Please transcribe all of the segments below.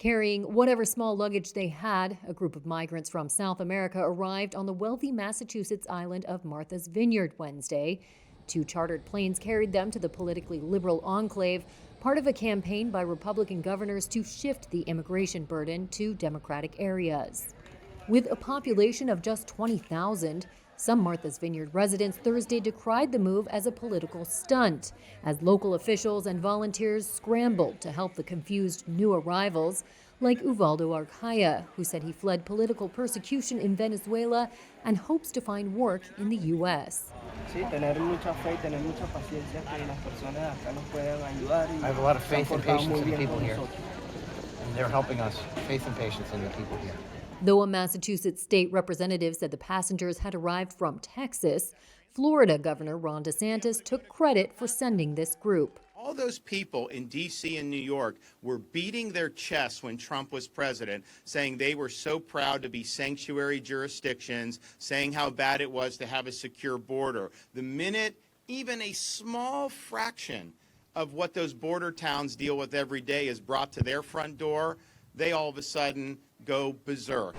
Carrying whatever small luggage they had, a group of migrants from South America arrived on the wealthy Massachusetts island of Martha's Vineyard Wednesday. 2 chartered planes carried them to the politically liberal enclave, part of a campaign by Republican governors to shift the immigration burden to Democratic areas. With a population of just 20,000, some Martha's Vineyard residents Thursday decried the move as a political stunt, as local officials and volunteers scrambled to help the confused new arrivals, like Uvaldo Arcaya, who said he fled political persecution in Venezuela and hopes to find work in the U.S. I have a lot of faith and patience in the people here, and they're helping us. Faith and patience in the people here. Though a Massachusetts state representative said the passengers had arrived from Texas, Florida Governor Ron DeSantis took credit for sending this group. All those people in D.C. and New York were beating their chests when Trump was president, saying they were so proud to be sanctuary jurisdictions, saying how bad it was to have a secure border. The minute even a small fraction of what those border towns deal with every day is brought to their front door, they all of a sudden go berserk.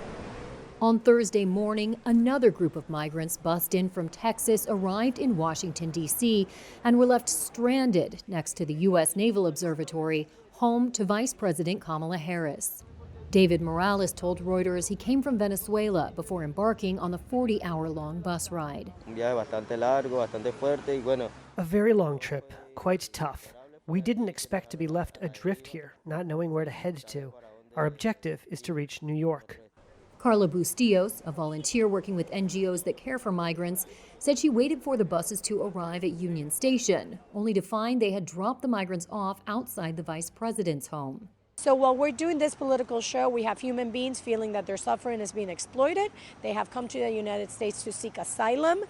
On Thursday morning, another group of migrants bussed in from Texas arrived in Washington, D.C., and were left stranded next to the U.S. Naval Observatory, home to Vice President Kamala Harris. David Morales told Reuters he came from Venezuela before embarking on the 40-hour-long bus ride. A very long trip, quite tough. We didn't expect to be left adrift here, not knowing where to head to. Our objective is to reach New York. Carla Bustillos, a volunteer working with NGOs that care for migrants, said she waited for the buses to arrive at Union Station, only to find they had dropped the migrants off outside the vice president's home. So while we're doing this political show, we have human beings feeling that their suffering is being exploited. They have come to the United States to seek asylum,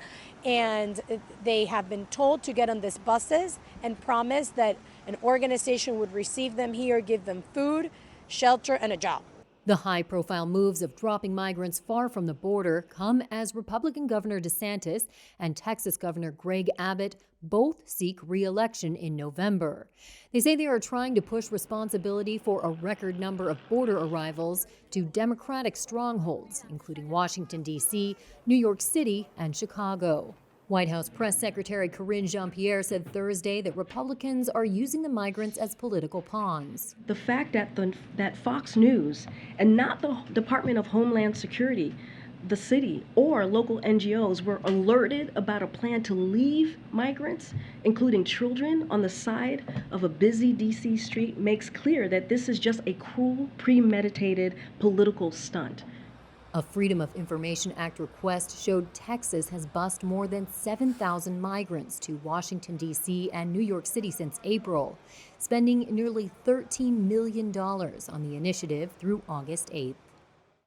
and they have been told to get on these buses and promised that an organization would receive them here, give them food, shelter, and a job. The high-profile moves of dropping migrants far from the border come as Republican Governor DeSantis and Texas Governor Greg Abbott both seek re-election in November. They say they are trying to push responsibility for a record number of border arrivals to Democratic strongholds, including Washington, D.C., New York City, and Chicago. White House Press Secretary Karine Jean-Pierre said Thursday that Republicans are using the migrants as political pawns. The fact that Fox News and not the Department of Homeland Security, the city, or local NGOs were alerted about a plan to leave migrants, including children, on the side of a busy D.C. street makes clear that this is just a cruel, premeditated political stunt. A Freedom of Information Act request showed Texas has bused more than 7,000 migrants to Washington, D.C. and New York City since April, spending nearly $13 million on the initiative through August 8th.